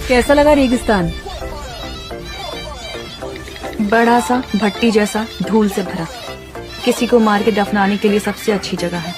कैसा लगा रेगिस्तान? बड़ा सा भट्टी जैसा, धूल से भरा, किसी को मार के दफनाने के लिए सबसे अच्छी जगह है।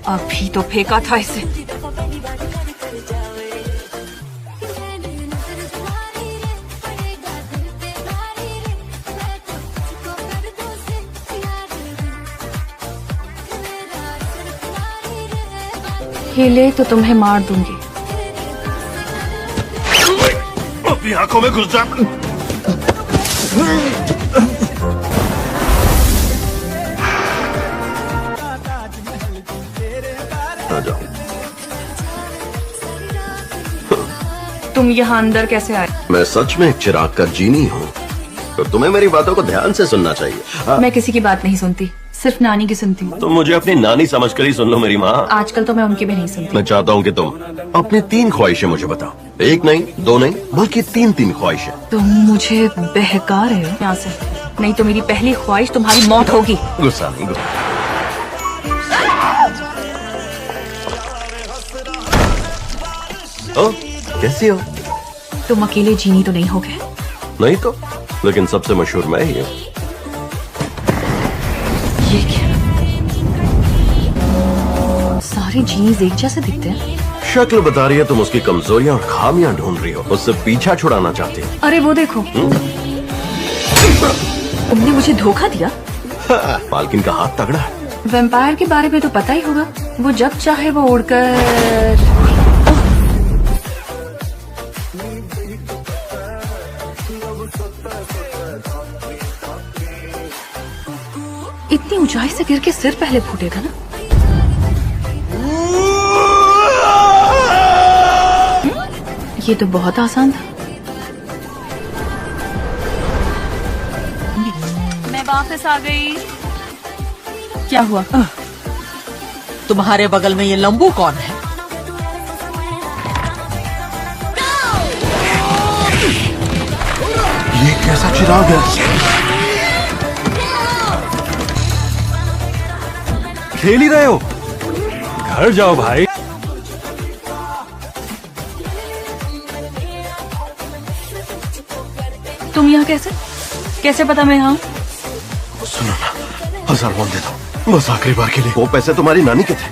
अभी तो फेंका था इसे। हिले तो तुम्हें मार दूंगी। अपनी आंखों में घुस जा। आ जाओ। तुम यहाँ अंदर कैसे आए? मैं सच में एक चिराग का जीनी हूँ, तो तुम्हें मेरी बातों को ध्यान से सुनना चाहिए। मैं किसी की बात नहीं सुनती, सिर्फ नानी की सुनती हूँ। तुम मुझे अपनी नानी समझकर ही सुन लो मेरी माँ। आजकल तो मैं उनकी भी नहीं सुनती। मैं चाहता हूँ कि तुम अपनी 3 ख्वाहिशें मुझे बताओ। 1 नहीं, 2 नहीं, बल्कि 3 ख्वाहिशें। तुम मुझे बहका रहे हो यहाँ से? नहीं तो मेरी पहली ख्वाहिश तुम्हारी मौत होगी। गुस्सा नहीं, गुस्सा। ओ, कैसी हो? तुम अकेले जीनी तो नहीं हो गए? नहीं तो, लेकिन सबसे मशहूर मैं ही हूँ। ये क्या? सारे जीन्स एक जैसे दिखते हैं। शक्ल बता रही है तुम उसकी कमजोरियां और खामियां ढूंढ रही हो, उससे पीछा छुड़ाना चाहती हो। अरे वो देखो, तुमने मुझे धोखा दिया। मालकिन का हाथ तगड़ा है। वैम्पायर के बारे में तो पता ही होगा, वो जब चाहे वो उड़कर। इतनी ऊंचाई से गिर के सिर पहले फूटेगा ना। ये तो बहुत आसान था। मैं वापस आ गई। क्या हुआ? तुम्हारे बगल में ये लंबू कौन है? ये कैसा चिराग है? खेल ही रहे हो? घर जाओ भाई। तुम यहाँ कैसे? कैसे पता मैं यहाँ? सुनो ना, 1000 वॉन दे दो, बस आखिरी बार के लिए। वो पैसे तुम्हारी नानी के थे।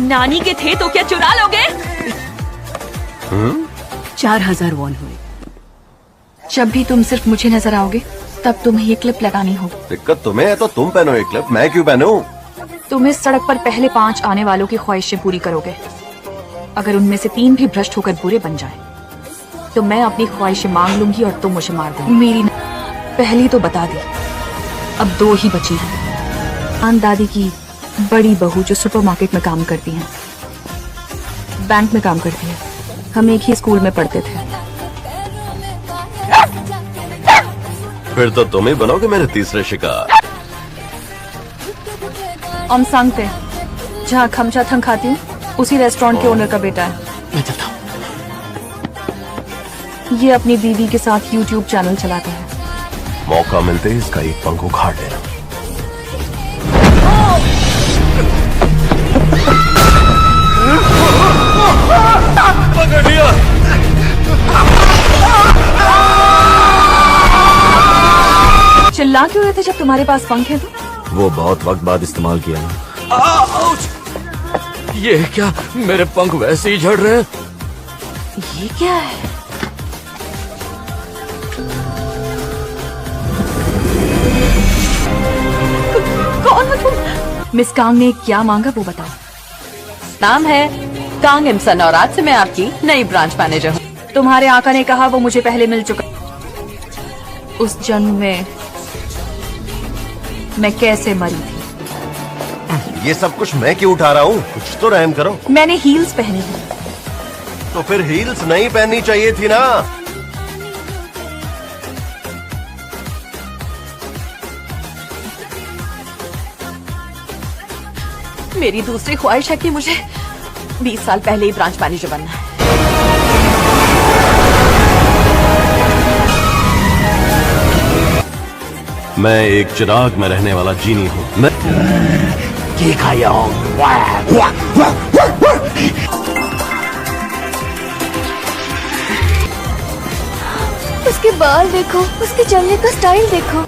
नानी के थे तो क्या चुरा लोगे? 4000 वॉन हुए। जब भी तुम सिर्फ मुझे नजर आओगे, तब तुम्हें ये क्लिप लगानी होगी। दिक्कत तुम्हें है तो तुम पहनो ये क्लिप, मैं क्यों पहनूं? तुम इस सड़क पर पहले 5 आने वालों की ख्वाहिशें पूरी करोगे। अगर उनमें से 3 भी भ्रष्ट होकर बुरे बन जाए, तो मैं अपनी ख्वाहिशें मांग लूंगी और तुम मुझे मार दोगे। मेरी पहली तो बता दी, अब 2 ही बची हैं। आन दादी की बड़ी बहू जो सुपरमार्केट में काम करती हैं, बैंक में काम करती है। हम एक ही स्कूल में पढ़ते थे। फिर तो तुम ही बनोगे मेरे तीसरे शिकार। हम सांगते जहाँ खमचा थंग खाती हूँ, उसी रेस्टोरेंट के ओनर का बेटा है। मैं चलता हूँ। ये अपनी बीवी के साथ YouTube चैनल चलाता है। मौका मिलते ही इसका एक पंख उखाड़ लेना। पकड़ लिया। चिल्ला क्यों रहे थे जब तुम्हारे पास पंख है? तो वो बहुत वक्त बाद इस्तेमाल किया ना। ये क्या, मेरे पंख वैसे ही झड़ रहे हैं। ये क्या है? कौन हो तुम? मिस कांग ने क्या मांगा वो बताओ। नाम है कांग इमसन और आज से मैं आपकी नई ब्रांच मैनेजर हूँ। तुम्हारे आका ने कहा वो मुझे पहले मिल चुका। उस जन्म में मैं कैसे मरी थी? ये सब कुछ मैं क्यों उठा रहा हूँ? कुछ तो रहम करो। मैंने हील्स पहनी थी। तो फिर हील्स नहीं पहननी चाहिए थी ना। मेरी दूसरी ख्वाहिश है कि मुझे 20 साल पहले ही ब्रांच मैनेजर बनना है। मैं एक चिराग में रहने वाला जीनी हूँ। मैं उसके बाल देखो, उसके चलने का स्टाइल देखो।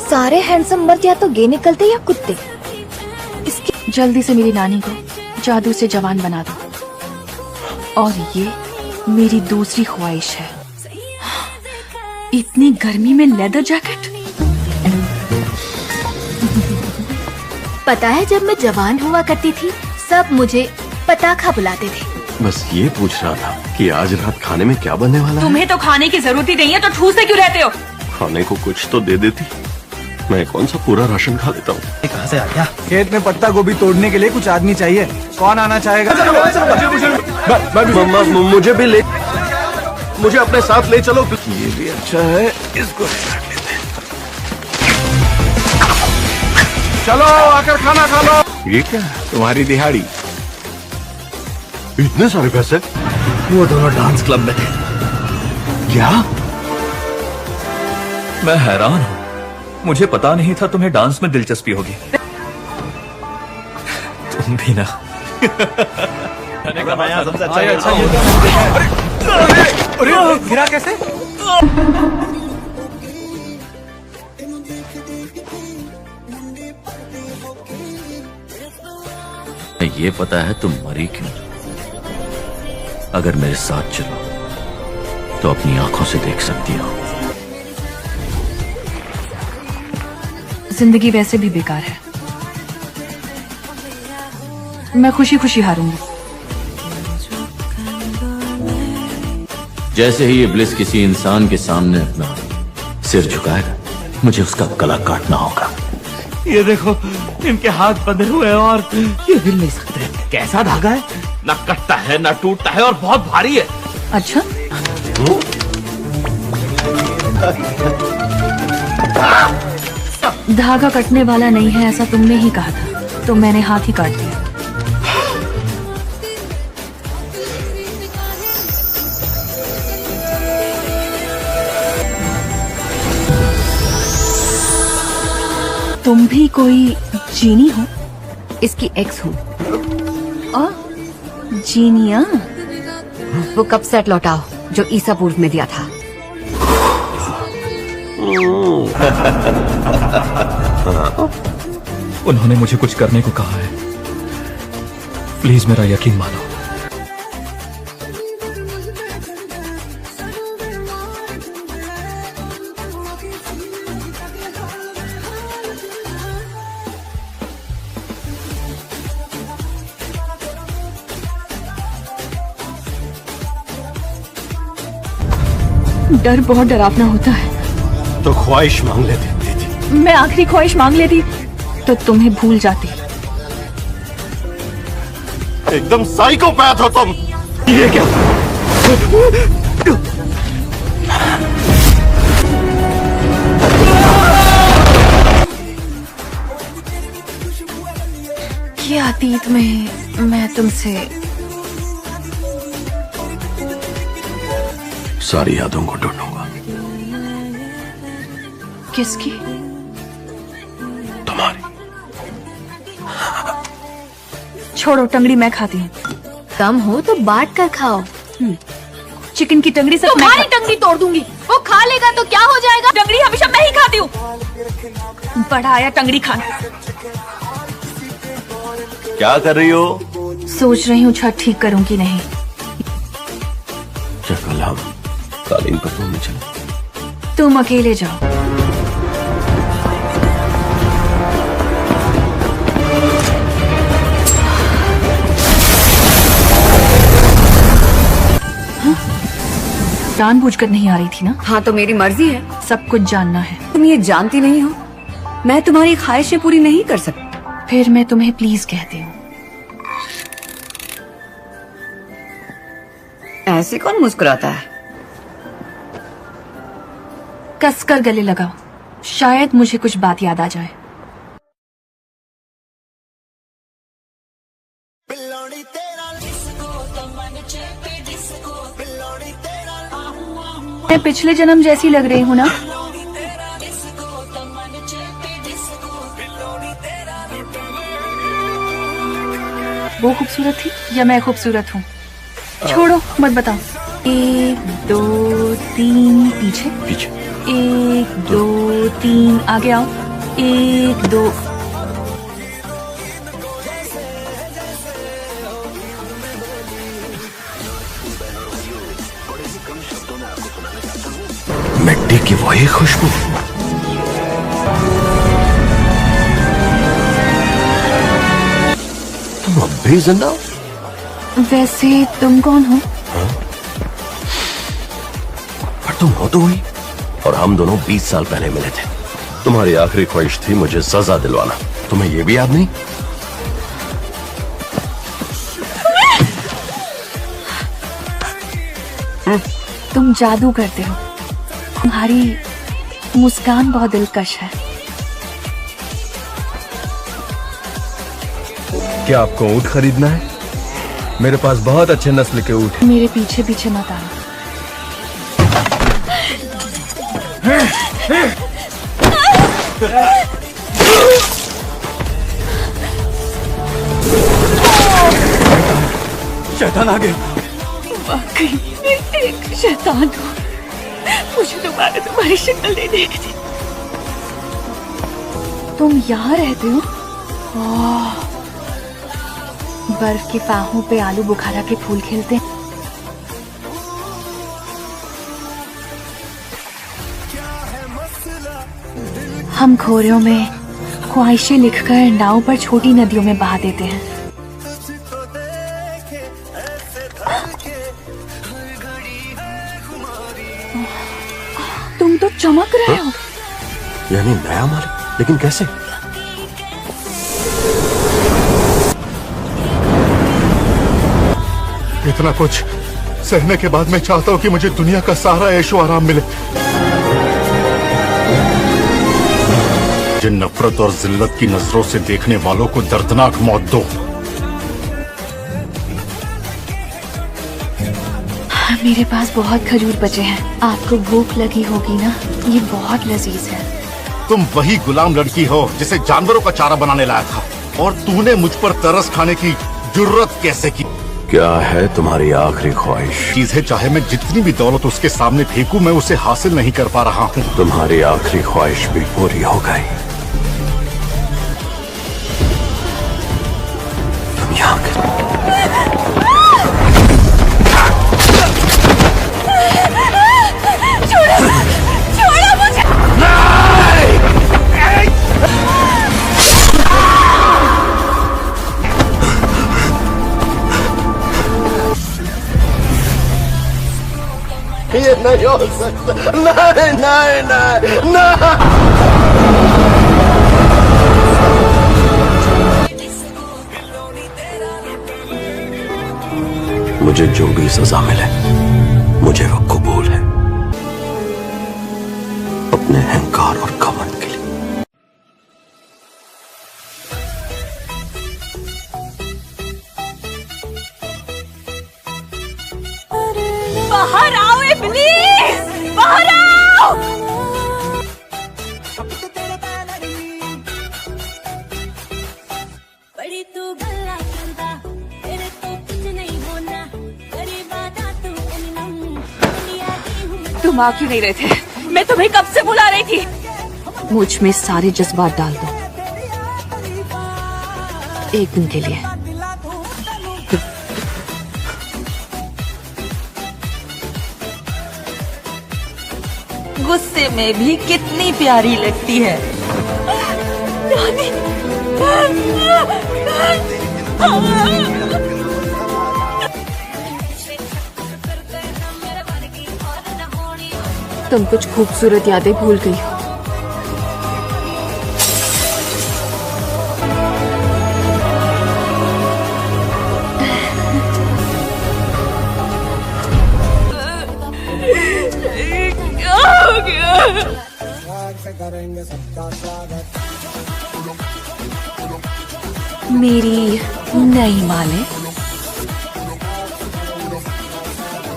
सारे हैंडसम मर्द या तो गे निकलते या कुत्ते। इसकी जल्दी से मेरी नानी को जादू से जवान बना दो। और ये मेरी दूसरी ख्वाहिश है। इतनी गर्मी में लेदर जैकेट। पता है जब मैं जवान हुआ करती थी सब मुझे पताखा बुलाते थे। बस ये पूछ रहा था कि आज रात खाने में क्या बनने वाला है? तुम्हें तो खाने की जरूरत ही नहीं है, तो ठूसते क्यों रहते हो? खाने को कुछ तो दे देती। मैं कौन सा पूरा राशन खा लेता हूँ। कहाँ से आ गया? खेत में पत्ता गोभी तोड़ने के लिए कुछ आदमी चाहिए। कौन आना चाहेगा? मुझे भी ले, मुझे अपने साथ ले चलो। ये भी अच्छा है, इसको भी काट लेते हैं। चलो आकर खाना खा लो। ये क्या? तुम्हारी दिहाड़ी। इतने सारे पैसे? वो दोनों डांस क्लब में थे। क्या? मैं हैरान हूँ, मुझे पता नहीं था तुम्हें डांस में दिलचस्पी होगी। तुम भी ना। गिरा कैसे? ये पता है तुम मरी क्यों। अगर मेरे साथ चलो तो अपनी आंखों से देख सकती हो। जिंदगी वैसे भी बेकार है। मैं खुशी खुशी हारूंगी। जैसे ही इब्लिस किसी इंसान के सामने अपना सिर झुकाएगा, मुझे उसका गला काटना होगा। ये देखो, इनके हाथ बंधे हुए हैं और ये हिल नहीं सकते। कैसा धागा है? ना कटता है ना टूटता है और बहुत भारी है। अच्छा, धागा कटने वाला नहीं है ऐसा तुमने ही कहा था, तो मैंने हाथ ही काट दिया। तुम भी कोई जीनी हो? इसकी एक्स हूँ। जीनिया? वो कब सेट लौटाओ जो ईसा पूर्व में दिया था। उन्होंने मुझे कुछ करने को कहा है, प्लीज मेरा यकीन मानो। डर बहुत डरावना होता है। तो ख्वाहिश मांग लेती थी। मैं आखिरी ख्वाहिश मांग लेती तो तुम्हें भूल जाती। एकदम साइकोपैथ हो तुम। ये क्या? कि अतीत में मैं तुमसे सारी यादों को ढूंढूंगा। किसकी? तुम्हारी। छोड़ो, टंगड़ी मैं खाती हूँ। कम हो तो बांट कर खाओ। चिकन की टंगड़ी से तुम्हारी टंगड़ी तोड़ दूंगी। वो खा लेगा तो क्या हो जाएगा? टंगड़ी हमेशा मैं ही खाती हूँ। बड़ा आया टंगड़ी खाना। क्या कर रही हो? सोच रही हूँ छत ठीक करूँ कि नहीं। क्या कल हम कालीन पर घूमने चले? तुम अकेले जाओ। जानबूझकर नहीं आ रही थी ना? हाँ तो मेरी मर्जी है। सब कुछ जानना है। तुम ये जानती नहीं हो, मैं तुम्हारी ख्वाहिशें पूरी नहीं कर सकती। फिर मैं तुम्हें प्लीज कहती हूँ। ऐसे कौन मुस्कुराता है? कसकर गले लगाओ। शायद मुझे कुछ बात याद आ जाए। मैं पिछले जन्म जैसी लग रही हूँ ना? वो खूबसूरत थी या मैं खूबसूरत हूँ? छोड़ो, मत बताओ। 1 2 3 पीछे, पीछे। 1 2 3 आगे आओ। 1 2 मिट्टी की वही खुशबू। तुम अब भी जिंदा हो? वैसे तुम कौन हो? पर तुम हो तो हुई। और हम दोनों 20 साल पहले मिले थे। तुम्हारी आखिरी ख्वाहिश थी मुझे सजा दिलवाना। तुम्हें ये भी याद नहीं? तुम जादू करते हो। तुम्हारी मुस्कान बहुत दिलकश है। क्या आपको ऊँट खरीदना है? मेरे पास बहुत अच्छे नस्ल के ऊँट हैं। मेरे पीछे पीछे मत आना। शैतान आ गया। वाकई मैं एक शैतान हूँ। मुझे दोबारा तुम्हारी शक्ल नहीं देखती। तुम यहाँ रहते हो? वाह, बर्फ की फाहों पे आलू बुखारा के फूल खिलते हैं। हम खोरियों में ख्वाहिशें लिखकर नाव पर छोटी नदियों में बहा देते हैं। तुम तो चमक रहे हो। यानी नया मालिक? लेकिन कैसे? इतना कुछ सहने के बाद मैं चाहता हूँ कि मुझे दुनिया का सारा ऐशो आराम मिले। जिन नफरत और जिल्लत की नजरों से देखने वालों को दर्दनाक मौत दो। मेरे पास बहुत खजूर बचे हैं। आपको भूख लगी होगी ना? ये बहुत लजीज है। तुम वही गुलाम लड़की हो जिसे जानवरों का चारा बनाने लाया था, और तूने मुझ पर तरस खाने की जुर्रत कैसे की? क्या है तुम्हारी आखिरी ख्वाहिश? चीजें चाहे मैं जितनी भी दौलत उसके सामने फेंकूं, मैं उसे हासिल नहीं कर पा रहा हूँ। तुम्हारी आखिरी ख्वाहिश भी पूरी हो गई। तुम यहाँ ये नहीं हो सकता। नहीं नहीं नहीं नहीं। मुझे जो भी सजा मिले, मुझे वो कबूल है, अपने अहंकार और घमंड के लिए। बाहर आओ इब्लीस, बाहर आओ। बड़ी तू गल्ला करदा, तेरे तो कुछ नहीं होना। गरीबादा तू दुनिया की हूँ। तुम आ क्यों नहीं रहे थे? मैं तुम्हें कब से बुला रही थी। मुझ में सारे जज्बात डाल दो, एक दिन के लिए। गुस्से में भी कितनी प्यारी लगती है। तुम कुछ खूबसूरत यादें भूल गई हो। करेंगे मेरी नई मालिक।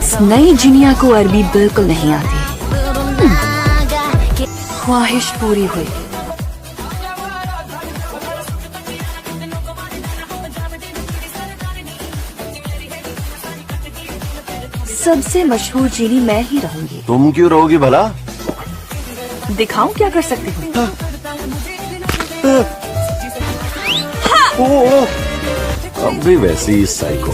इस नई जिनिया को अरबी बिल्कुल नहीं आती। ख्वाहिश पूरी हुई। सबसे मशहूर जीनी मैं ही रहूंगी। तुम क्यों रहोगी भला? दिखाऊं क्या कर सकती हूँ? अब भी वैसी साइको।